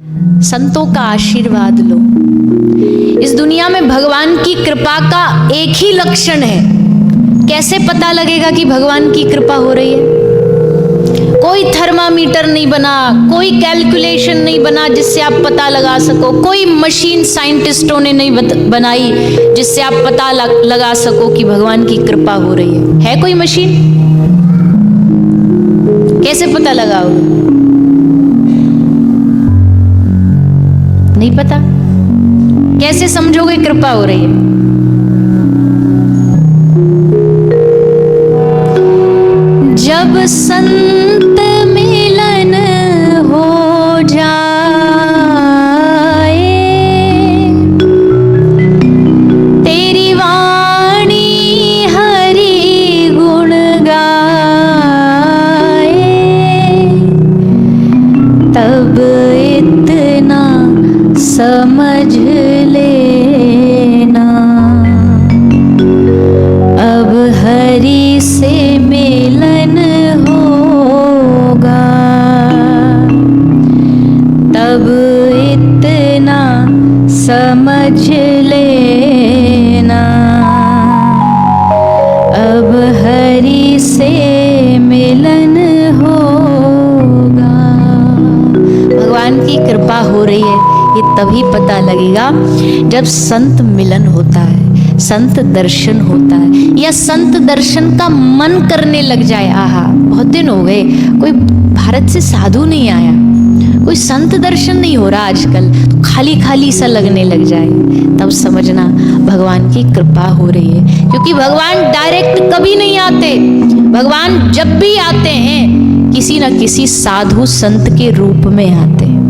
संतों का आशीर्वाद लो। इस दुनिया में भगवान की कृपा का एक ही लक्षण है। कैसे पता लगेगा कि भगवान की कृपा हो रही है? कोई थर्मामीटर नहीं बना, कोई कैलकुलेशन नहीं बना जिससे आप पता लगा सको, कोई मशीन साइंटिस्टों ने नहीं बनाई जिससे आप पता लगा सको कि भगवान की कृपा हो रही है कोई मशीन? कैसे पता लगाओगे? नहीं पता। कैसे समझोगे कृपा हो रही है? जब संत मिलन हो जाए, तेरी वाणी हरि गुण गाए, तब इतना समझ लेना, अब हरि से मिलन होगा, तब इतना समझ लेना, अब हरि से मिलन होगा। भगवान की कृपा हो रही है ये तभी पता लगेगा जब संत मिलन होता है, संत दर्शन होता है, या संत दर्शन का मन करने लग जाए। आहा, बहुत दिन हो गए कोई भारत से साधु नहीं आया, कोई संत दर्शन नहीं हो रहा आजकल, तो खाली खाली सा लगने लग जाए, तब समझना भगवान की कृपा हो रही है। क्योंकि भगवान डायरेक्ट कभी नहीं आते। भगवान जब भी आते हैं किसी न किसी साधु संत के रूप में आते हैं,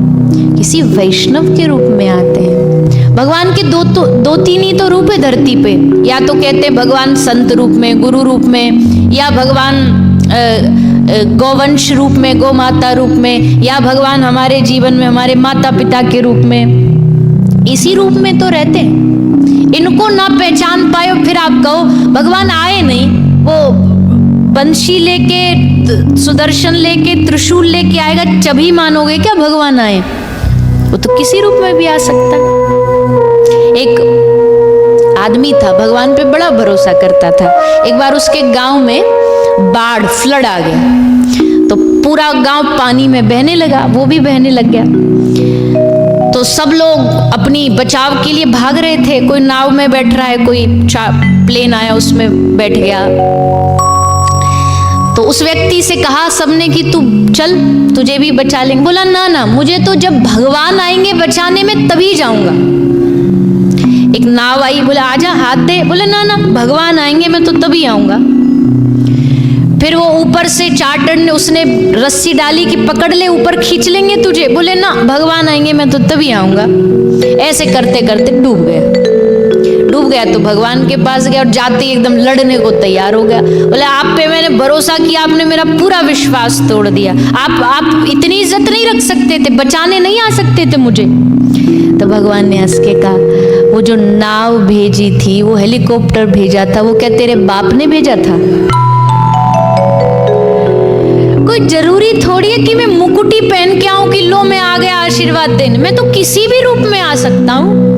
किसी वैष्णव के रूप में आते हैं। भगवान के दो तीन ही तो रूप है धरती पे। या तो कहते हैं भगवान संत रूप में, गुरु रूप में, या भगवान गौवंश रूप में, गौ माता रूप में, या भगवान हमारे जीवन में हमारे माता पिता के रूप में। इसी रूप में तो रहते हैं। इनको ना पहचान पाए फिर आप कहो भगवान आए नहीं। वो बंशी लेके, सुदर्शन लेके, त्रिशूल लेके आएगा तभी मानोगे क्या भगवान आए? वो तो किसी रूप में भी आ सकता है। एक आदमी था, भगवान पे बड़ा भरोसा करता था। एक बार उसके गांव में बाढ़, फ्लड आ गया, तो पूरा गांव पानी में बहने लगा, वो भी बहने लग गया। तो सब लोग अपनी बचाव के लिए भाग रहे थे। कोई नाव में बैठ रहा है, कोई प्लेन आया उसमें बैठ गया। तो उस व्यक्ति से कहा सबने कि तू चल, तुझे भी बचा लेंगे। बोला ना ना, मुझे तो जब भगवान आएंगे बचाने में तभी जाऊंगा। एक नाव आई, बोला आजा हाथ दे। बोले ना ना, भगवान आएंगे मैं तो तभी आऊंगा। फिर वो ऊपर से चार्टर ने उसने रस्सी डाली कि पकड़ ले, ऊपर खींच लेंगे तुझे। बोले ना, भगवान आएंगे मैं तो तभी आऊंगा। ऐसे करते करते डूब गया। तो भगवान के पास गया और जाते ही एकदम लड़ने को तैयार हो गया। बोले आप पे मैंने भरोसा किया, आपने मेरा पूरा विश्वास तोड़ दिया। आप इतनी इज्जत नहीं रख सकते थे, बचाने नहीं आ सकते थे मुझे? तो भगवान ने हंस के कहा वो जो नाव भेजी थी, वो हेलीकॉप्टर भेजा था, वो क्या तेरे बाप ने भेजा था? कोई जरूरी थोड़ी है कि मैं मुकुटी पहन के आऊं कि लो मैं आ गया आशीर्वाद देने। मैं तो किसी भी रूप में आ सकता हूं।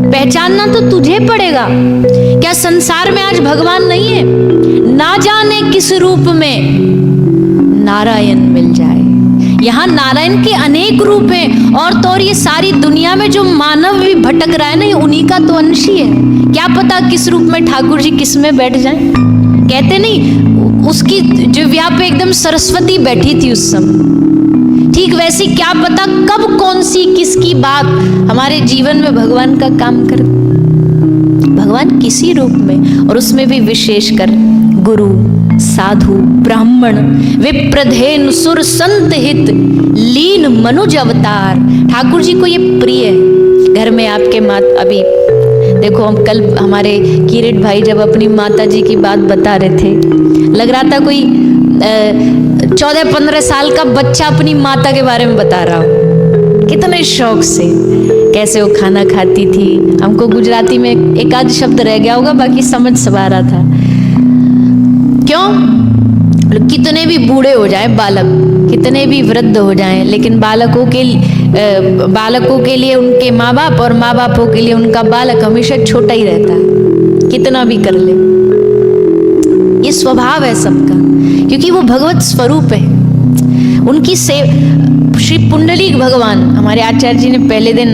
पहचानना तो तुझे पड़ेगा। क्या संसार में आज भगवान नहीं है? ना जाने किस रूप में नारायण मिल जाए। यहाँ नारायण के अनेक रूप हैं। और तो और ये सारी दुनिया में जो मानव भी भटक रहा है ना, ये उन्हीं का तो अंश ही है। क्या पता किस रूप में ठाकुर जी किस में बैठ जाएं। कहते नहीं, उसकी जिह्वा पे एकदम सरस्वती बैठी थी उस समय। ठीक वैसी क्या पता कब कौन सी किसकी बात हमारे जीवन में भगवान का काम कर। भगवान किसी रूप में, और उसमें भी विशेषकर गुरु, साधु, ब्राह्मण, विप्रधेनु, सुर, संत हित, लीन मनुज अवतार। ठाकुर जी को ये प्रिय है। घर में आपके अभी देखो, हम कल हमारे किरीट भाई जब अपनी माता जी की बात बता रहे थे, लग रहा था कोई 14-15 साल का बच्चा अपनी माता के बारे में बता रहा हो। कितने शौक से कैसे वो खाना खाती थी। हमको गुजराती में एक आध शब्द रह गया होगा, बाकी समझ सब आ रहा था। क्यों? कितने भी बूढ़े हो जाए बालक, कितने भी वृद्ध हो जाएं, लेकिन बालकों के बालकों के लिए उनके माँ बाप और माँ बापों के लिए उनका बालक हमेशा छोटा ही रहता है, कितना भी कर ले। ये स्वभाव है सबका, क्योंकि वो भगवत स्वरूप है। उनकी श्री पुंडलीक भगवान, हमारे आचार्य जी ने पहले दिन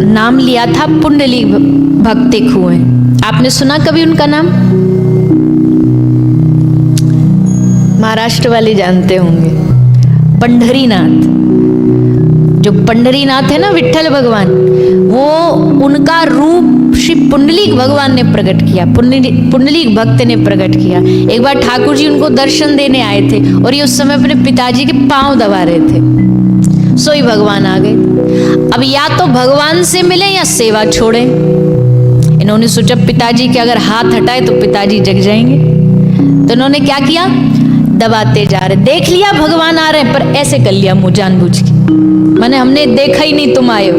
नाम लिया था पुंडलीक भक्तिक हुए। आपने सुना कभी उनका नाम? महाराष्ट्र वाले जानते होंगे, पंढरीनाथ। जो पंढरीनाथ है ना, विठ्ठल भगवान, वो उनका रूप श्री पुंडलीक भगवान ने प्रकट किया, पुंडलीक भक्त ने प्रकट किया। एक बार ठाकुर जी उनको दर्शन देने आए थे और ये उस समय अपने पिताजी के पांव दबा रहे थे, सोई भगवान आ गए। अब या तो भगवान से मिले या सेवा छोड़े। इन्होंने सोचा पिताजी के अगर हाथ हटाए तो पिताजी जग जाएंगे, तो इन्होंने क्या किया, दबाते जा रहे। देख लिया भगवान आ रहे हैं, पर ऐसे कर लिया मुंह जानबूझ के, माने हमने देखा ही नहीं तुम आए हो।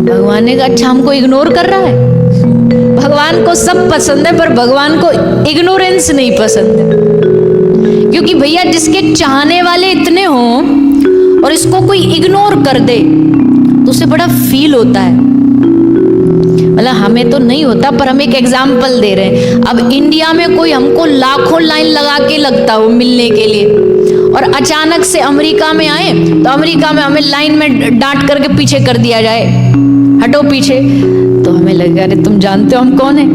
भगवान ने कहा अच्छा हमको इग्नोर कर रहा है। भगवान को सब पसंद है, पर भगवान को इग्नोरेंस नहीं पसंद है। क्योंकि भैया जिसके चाहने वाले इतने हों और इसको कोई इग्नोर कर दे तो उसे बड़ा फील होता है। मतलब हमें तो नहीं होता, पर हम एक एग्जाम्पल दे रहे हैं। अब इंडिया में कोई हमको लाखों लाइन लगा के लगता हो मिलने के लिए, और अचानक से अमेरिका में आए तो अमेरिका में हमें लाइन में डांट करके पीछे कर दिया जाए, हटो पीछे, तो हमें लगेगा अरे तुम जानते हो हम कौन है,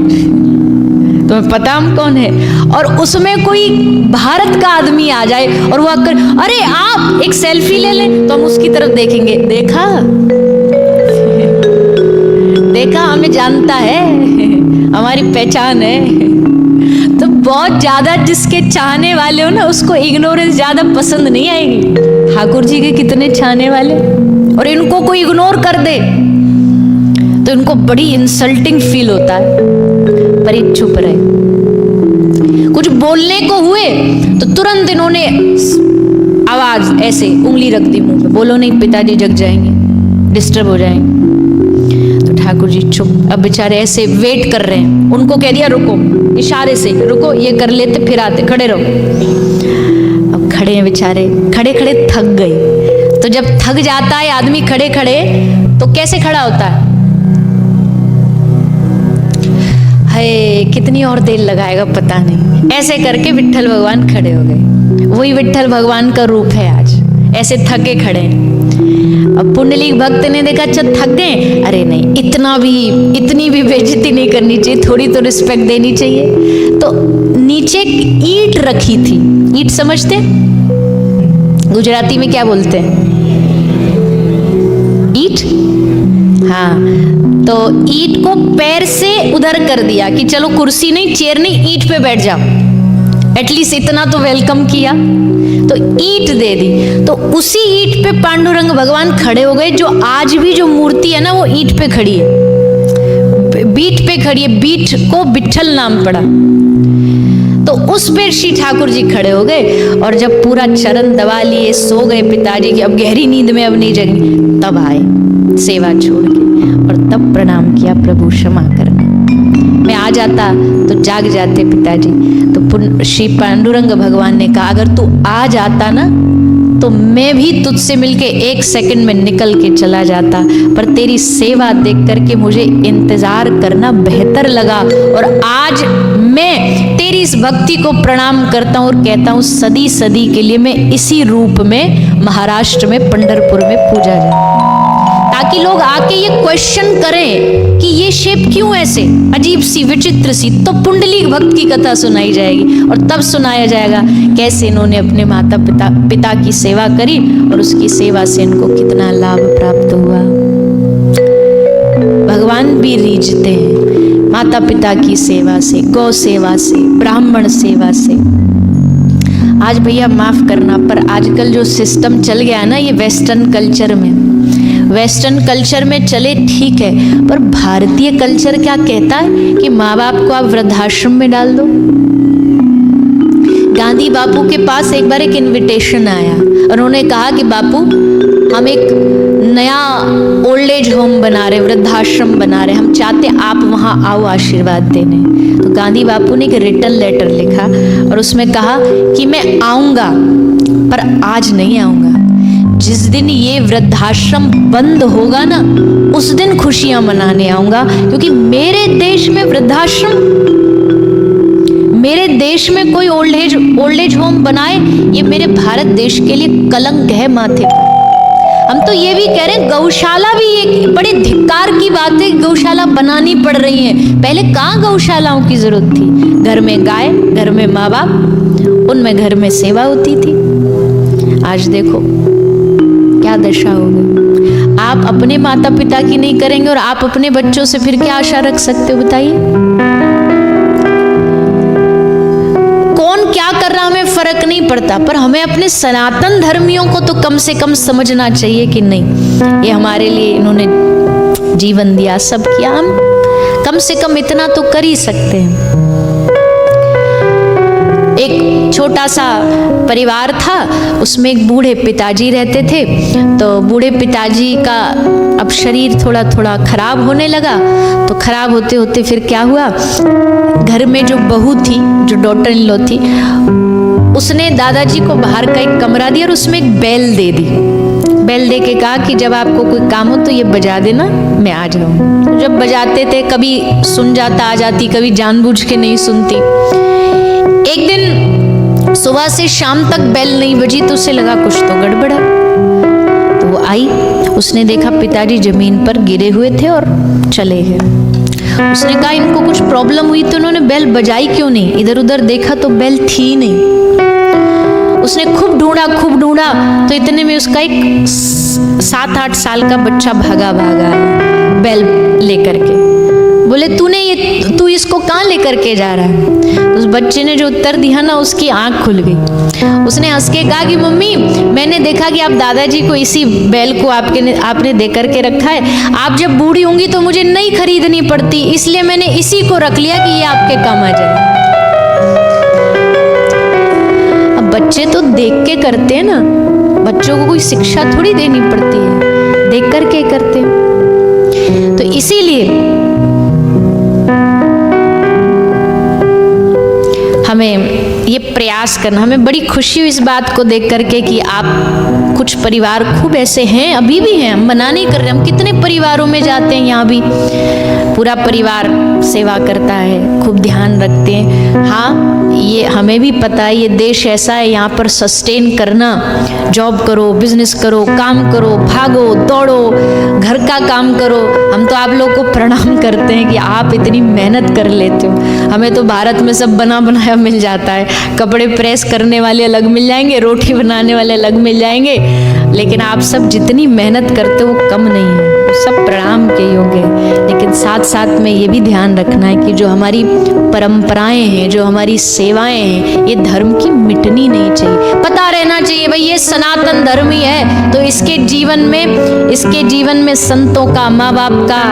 तुम्हें पता हम कौन है। और उसमें कोई भारत का आदमी आ जाए और वो आकर अरे आप एक सेल्फी ले लें, तो हम उसकी तरफ देखेंगे, देखा देखा हमें जानता है, हमारी पहचान है। तो बहुत ज्यादा जिसके चाहने वाले हो ना, उसको इग्नोरेंस ज्यादा पसंद नहीं आएगी। ठाकुर जी के कितने चाहने वाले, और इनको कोई इग्नोर कर दे तो इनको बड़ी इंसल्टिंग फील होता है, पर ये चुप रहे। कुछ बोलने को हुए तो तुरंत इन्होंने आवाज ऐसे उंगली रख दी मुंह पे, बोलो नहीं पिताजी जग जाएंगे, डिस्टर्ब हो जाएंगे। ठाकुर जी चुप। अब बेचारे ऐसे वेट कर रहे हैं, उनको कह दिया रुको, इशारे से रुको, ये कर लेते फिर आते, खड़े रहो। अब खड़े हैं बेचारे, खड़े खड़े थक गए। तो जब थक जाता है आदमी खड़े खड़े, तो कैसे खड़ा होता है? हाय कितनी और देर लगाएगा पता नहीं। ऐसे करके विट्ठल भगवान खड़े हो गए। वही विट्ठल भगवान का रूप है आज, ऐसे थके खड़े हैं। अब पुंडलीक भक्त ने देखा अच्छा थक गए, अरे नहीं इतनी भी बेइज्जती नहीं करनी चाहिए, थोड़ी तो रिस्पेक्ट देनी चाहिए। तो नीचे ईंट रखी थी, ईंट समझते, गुजराती में क्या बोलते हैं, ईंट, हाँ। तो ईंट को पैर से उधर कर दिया कि चलो कुर्सी नहीं, चेयर नहीं, ईंट पे बैठ जाओ, एटलीस्ट इतना तो वेलकम किया। तो ईंट दे दी। तो उसी ईंट पे पांडुरंग भगवान खड़े हो गए, जो आज भी जो मूर्ति है ना वो ईंट पे खड़ी है, बीट पे खड़ी है, बीट को विट्ठल नाम पड़ा। तो उस पे श्री ठाकुर जी खड़े हो गए, और जब पूरा चरण दबा लिए, सो गए पिताजी की, अब गहरी नींद में अब नहीं जगी, तब आए सेवा छोड़ के, और तब प्रणाम किया, प्रभु क्षमा करना, मैं आ जाता तो जाग जाते पिताजी। तो श्री पांडुरंग भगवान ने कहा अगर तू आ जाता ना तो मैं भी तुझसे मिलके 1 सेकंड में निकल के चला जाता, पर तेरी सेवा देख करके मुझे इंतजार करना बेहतर लगा, और आज मैं तेरी इस भक्ति को प्रणाम करता हूँ और कहता हूँ सदी सदी के लिए मैं इसी रूप में महाराष्ट्र में पंढरपुर में पूजा जाए, ताकि लोग आके ये क्वेश्चन करें कि ये शेप क्यों ऐसे अजीब सी विचित्र सी। तो पुंडलीक भक्त की कथा सुनाई जाएगी, और तब सुनाया जाएगा कैसे इन्होंने अपने माता पिता की सेवा करी और उसकी सेवा से इनको कितना लाभ प्राप्त हुआ। भगवान भी रीझते हैं माता पिता की सेवा से, गौ सेवा से, ब्राह्मण सेवा से। आज भैया माफ करना, पर आजकल जो सिस्टम चल गया है ना, ये वेस्टर्न कल्चर में चले ठीक है, पर भारतीय कल्चर क्या कहता है कि माँ बाप को आप वृद्धाश्रम में डाल दो। गांधी बापू के पास एक बार एक इनविटेशन आया, उन्होंने कहा कि बापू हम एक नया ओल्ड एज होम बना रहे, वृद्धाश्रम बना रहे, हम चाहते आप वहाँ आओ आशीर्वाद देने। तो गांधी बापू ने एक रिटन लेटर लिखा और उसमें कहा कि मैं आऊँगा पर आज नहीं आऊँगा, जिस दिन ये वृद्धाश्रम बंद होगा ना, उस दिन खुशियां मनाने आऊंगा, क्योंकि मेरे देश में वृद्धाश्रम, मेरे देश में कोई ओल्ड एज होम बनाए, ये मेरे भारत देश के लिए कलंक है माथे पर। हम तो ये भी कह रहे हैं गौशाला भी एक बड़े धिक्कार की बात है, गौशाला बनानी पड़ रही है। पहले कहाँ गौशालाओं की जरूरत थी? घर में गाय, घर में माँ बाप, उनमें घर में सेवा होती थी। आज देखो क्या दशा हो गई। आप अपने माता पिता की नहीं करेंगे और आप अपने बच्चों से फिर क्या आशा रख सकते हो बताइए? कौन क्या कर रहा हमें फर्क नहीं पड़ता, पर हमें अपने सनातन धर्मियों को तो कम से कम समझना चाहिए कि नहीं, ये हमारे लिए इन्होंने जीवन दिया, सब किया, हम कम से कम इतना तो कर ही सकते हैं। एक छोटा सा परिवार था, उसमें एक बूढ़े पिताजी रहते थे। तो बूढ़े पिताजी का अब शरीर थोड़ा थोड़ा खराब होने लगा। तो खराब होते होते फिर क्या हुआ, घर में जो बहू थी, जो डॉटर इन लॉ थी, उसने दादाजी को बाहर का एक कमरा दिया और उसमें एक बेल दे दी। बेल दे के कहा कि जब आपको कोई काम हो तो ये बजा देना, मैं आ जाऊँ। तो जब बजाते थे, कभी सुन जाता आ जाती, कभी जानबूझ के नहीं सुनती। एक दिन सुबह से शाम तक बेल नहीं बजी तो उसे लगा कुछ तो गड़बड़ है। तो वो आई, उसने देखा पिताजी जमीन पर गिरे हुए थे और चले गए। उसने कहा इनको कुछ प्रॉब्लम हुई तो उन्होंने बेल बजाई क्यों नहीं? इधर उधर देखा तो बेल थी नहीं। उसने खूब ढूंढा तो इतने में उसका एक 7-8 साल का बच्चा भागा बेल लेकर के। बोले तू इसको कहाँ लेकर के जा रहा है? उस बच्चे ने जो उत्तर दिया ना, उसकी आंख खुल गई। उसने हंस के कहा कि मम्मी, मैंने देखा कि आप दादाजी को इसी बैल को आपने दे करके रखा है। आप जब बूढ़ी होंगी तो मुझे नहीं खरीदनी पड़ती, इसलिए मैंने इसी को रख लिया कि ये आपके काम आ जाए। अब बच्चे तो देख के करते हैं ना, बच्चों को कोई शिक्षा थोड़ी देनी पड़ती है, देख करके करते हैं। तो इसीलिए हमें ये प्रयास करना, हमें बड़ी खुशी हुई इस बात को देख करके कि आप कुछ परिवार खूब ऐसे हैं, अभी भी हैं, हम मना नहीं कर रहे। हम कितने परिवारों में जाते हैं, यहाँ भी पूरा परिवार सेवा करता है, खूब ध्यान रखते हैं। हाँ, ये हमें भी पता है, ये देश ऐसा है, यहाँ पर सस्टेन करना, जॉब करो, बिजनेस करो, काम करो, भागो दौड़ो, घर का काम करो। हम तो आप लोग को प्रणाम करते हैं कि आप इतनी मेहनत कर लेते हो। हमें तो भारत में सब बना बनाया मिल जाता है, कपड़े प्रेस करने वाले अलग मिल जाएंगे, रोटी बनाने वाले अलग मिल जाएंगे, लेकिन आप सब जितनी मेहनत करते हो वो कम नहीं है, सब प्रणाम के योग्य है। लेकिन साथ साथ में ये भी ध्यान रखना है कि जो हमारी परंपराएं हैं, जो हमारी सेवाएं हैं, ये धर्म की मिटनी नहीं चाहिए। पता रहना चाहिए भाई ये सनातन धर्म ही है, तो इसके जीवन में संतों का, माँ बाप का,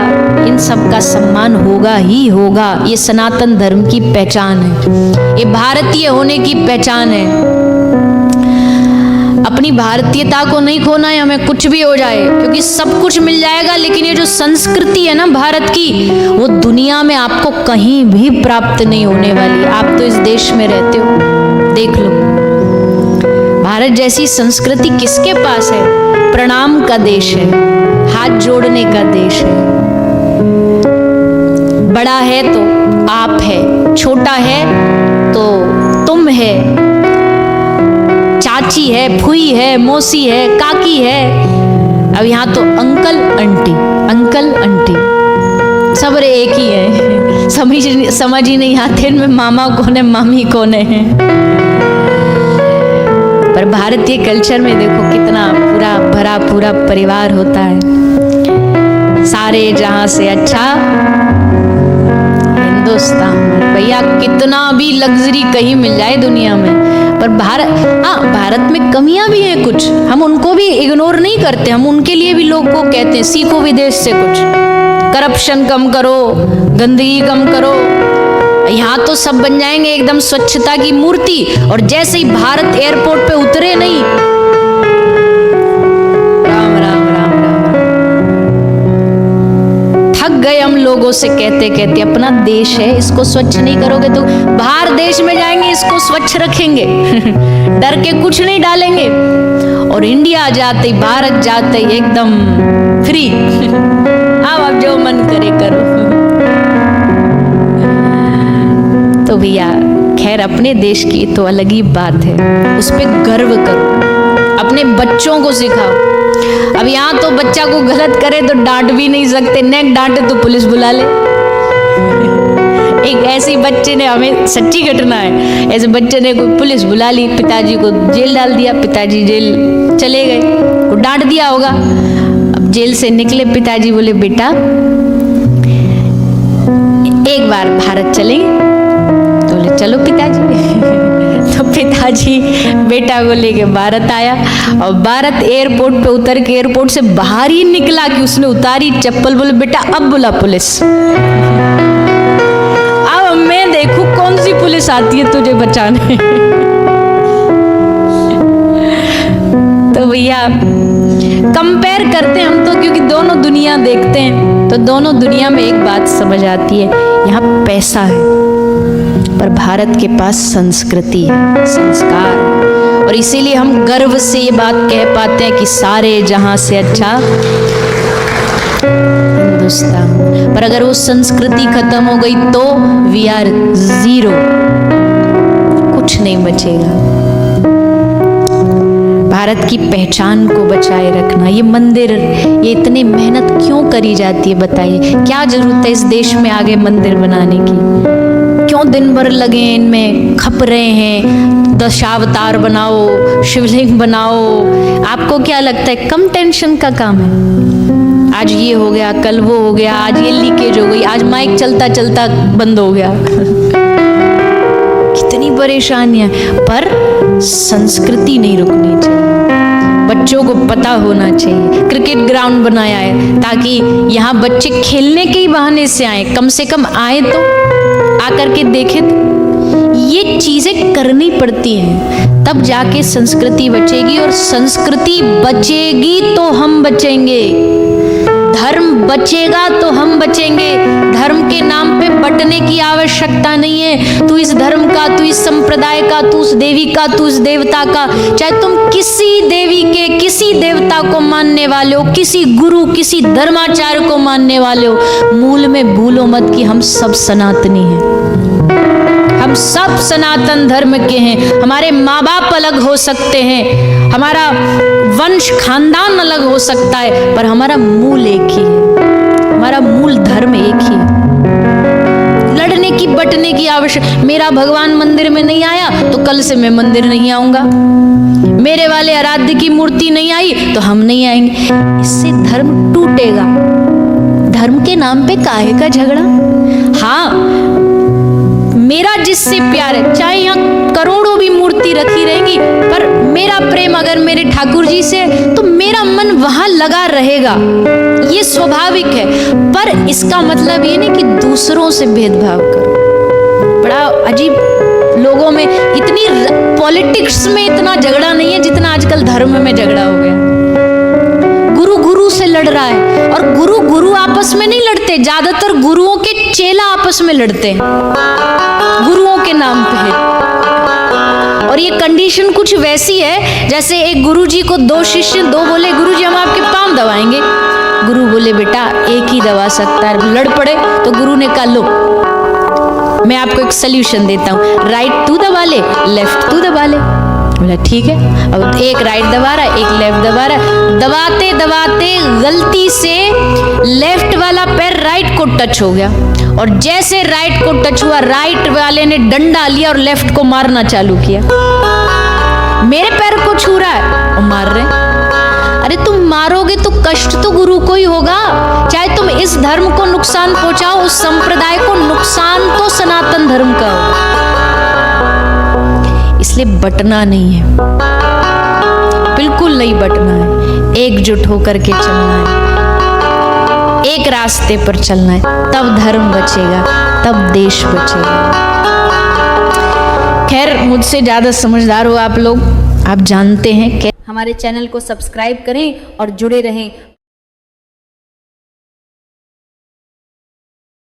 इन सब का सम्मान होगा ही होगा। ये सनातन धर्म की पहचान है, ये भारतीय होने की पहचान है। अपनी भारतीयता को नहीं खोना है, हमें कुछ भी हो जाए, क्योंकि सब कुछ मिल जाएगा, लेकिन ये जो संस्कृति है ना भारत की, वो दुनिया में आपको कहीं भी प्राप्त नहीं होने वाली। आप तो इस देश में रहते हो, देख लो भारत जैसी संस्कृति किसके पास है? प्रणाम का देश है, हाथ जोड़ने का देश है। बड़ा है तो आप है, छोटा है तो तुम है, चाची है, फुई है, मौसी है, काकी है, अब यहाँ तो अंकल आंटी सब एक ही है। समझ ही नहीं आते इनमें मामा कौन है, मामी कौन है। पर भारतीय कल्चर में देखो कितना पूरा भरा पूरा परिवार होता है। सारे जहां से अच्छा हिंदुस्तान। भैया कितना भी लग्जरी कहीं मिल जाए दुनिया में, पर भारत में कमियां भी हैं कुछ, हम उनको भी इग्नोर नहीं करते। हम उनके लिए भी लोग को कहते हैं सीखो विदेश से कुछ, करप्शन कम करो, गंदगी कम करो। यहाँ तो सब बन जाएंगे एकदम स्वच्छता की मूर्ति, और जैसे ही भारत एयरपोर्ट पे उतरे नहीं, राम राम राम राम, थक गए हम लोगों से कहते कहते। अपना देश है, इसको स्वच्छ नहीं करोगे तो बाहर देश में जाएंगे इसको स्वच्छ रखेंगे डर के कुछ नहीं डालेंगे। और इंडिया जाते, भारत जाते एकदम फ्री। हाँ, अब जो मन करे करो। तो भैया खैर अपने देश की तो अलग ही बात है, उस पर गर्व करो, अपने बच्चों को सिखाओ। अब यहाँ तो बच्चा को गलत करे तो डांट भी नहीं सकते, नेक डांटे तो पुलिस बुला ले। एक ऐसी बच्चे ने, हमें सच्ची घटना है, ऐसे बच्चे ने कोई पुलिस बुला ली, पिताजी को जेल डाल दिया, पिताजी जेल चले गए, वो डांट दिया होगा। अब जेल से निकले, पिताजी बोले बेटा एक बार भारत चलेंगे? तो बोले चलो पिताजी। तो पिताजी बेटा को लेके भारत आया, और भारत एयरपोर्ट पे उतर के एयरपोर्ट से बाहर ही निकला कि उसने उतारी चप्पल, बोले बेटा अब बुला पुलिस। अब मैं देखूं कौन सी पुलिस आती है तुझे बचाने। तो भैया कंपेयर करते हैं हम तो, क्योंकि दोनों दुनिया देखते हैं, तो दोनों दुनिया में एक बात समझ आती है, यहाँ पैसा है पर भारत के पास संस्कृति है, संस्कार है, और इसीलिए हम गर्व से ये बात कह पाते हैं कि सारे जहां से अच्छा हिंदुस्तान। पर अगर वो संस्कृति खत्म हो गई तो वी आर जीरो, कुछ नहीं बचेगा। भारत की पहचान को बचाए रखना, ये मंदिर, ये इतनी मेहनत क्यों करी जाती है बताइए? क्या जरूरत है इस देश में आगे मंदिर बनाने की? क्यों दिन भर लगे इनमें, खप रहे हैं, दशावतार बनाओ, शिवलिंग बनाओ। आपको क्या लगता है कम टेंशन का काम है? आज ये हो गया, कल वो हो गया, आज ये लीकेज हो गई, आज माइक चलता चलता बंद हो गया। कितनी परेशानियां, पर संस्कृति नहीं रुकनी चाहिए। बच्चों को पता होना चाहिए। क्रिकेट ग्राउंड बनाया है ताकि यहाँ बच्चे खेलने के ही बहाने से आए, कम से कम आए तो आकर के देखें। ये चीजें करनी पड़ती हैं, तब जाके संस्कृति बचेगी, और संस्कृति बचेगी तो हम बचेंगे, धर्म बचेगा तो हम बचेंगे। धर्म के नाम पे बंटने की आवश्यकता नहीं है। तू इस धर्म का, तू इस संप्रदाय का, तू उस देवी का, तू उस देवता का, चाहे तुम किसी देवी के, किसी देवता को मानने वाले हो, किसी गुरु, किसी धर्माचार्य को मानने वाले हो, मूल में भूलो मत कि हम सब सनातनी हैं। हम सब सनातन धर्म के हैं। हमारे माँ बाप अलग हो सकते हैं, हमारा वंश खानदान अलग हो सकता है, पर हमारा मूल एक ही है, हमारा मूल धर्म एक ही है। लड़ने की बटने की आवश्यकता, मेरा भगवान मंदिर में नहीं आया तो कल से मैं मंदिर नहीं आऊंगा, मेरे वाले आराध्य की मूर्ति नहीं आई तो हम नहीं आएंगे। इससे धर्म टूटेगा। धर्म के नाम पे काहे का झगड़ा? हाँ, मेरा जिससे प्यार है, चाहे यहाँ करोड़ों भी मूर्ति रखी रहेंगी, पर मेरा प्रेम अगर मेरे ठाकुर जी से है तो मेरा मन वहां लगा रहेगा, ये स्वाभाविक है। पर इसका मतलब ये नहीं कि दूसरों से भेदभाव करो। बड़ा अजीब, लोगों में इतनी, पॉलिटिक्स में इतना झगड़ा नहीं है जितना आजकल धर्म में झगड़ा हो गया। गुरु गुरु से लड़ रहा है, और गुरु गुरु आपस में नहीं लड़ते, ज्यादातर गुरुओं के चेला आपस में लड़ते हैं गुरुओं के नाम पे। और ये कंडीशन कुछ वैसी है जैसे एक गुरुजी को दो शिष्य, दो बोले गुरुजी हम आपके पांव दबाएंगे, गुरु बोले बेटा एक ही दबा सकता है। लड़ पड़े तो गुरु ने कहा लो मैं आपको एक सोल्यूशन देता हूँ, राइट तू दबा ले, लेफ्ट तू दबा ले। बोला ठीक है। अब एक राइट दबा रहा है, एक लेफ्ट दबा रहा है, दबाते दबाते गलती से लेफ्ट वाला पैर राइट को टच हो गया, और जैसे राइट को टच हुआ राइट वाले ने डंडा लिया और लेफ्ट को मारना चालू किया। मेरे पैर को छू रहा है और मार रहे हैं। अरे तुम मारोगे तो कष्ट तो गुरु को ही होगा, चाहे तुम इस धर्म को नुकसान पहुंचाओ, उस संप्रदाय को नुकसान तो सनातन धर्म का होगा। इसलिए बटना नहीं है, बिल्कुल नहीं बटना है, एकजुट होकर के चलना है, एक रास्ते पर चलना है, तब धर्म बचेगा, तब देश बचेगा। खैर मुझसे ज्यादा समझदार हो आप लोग, आप जानते हैं कि हमारे चैनल को सब्सक्राइब करें और जुड़े रहें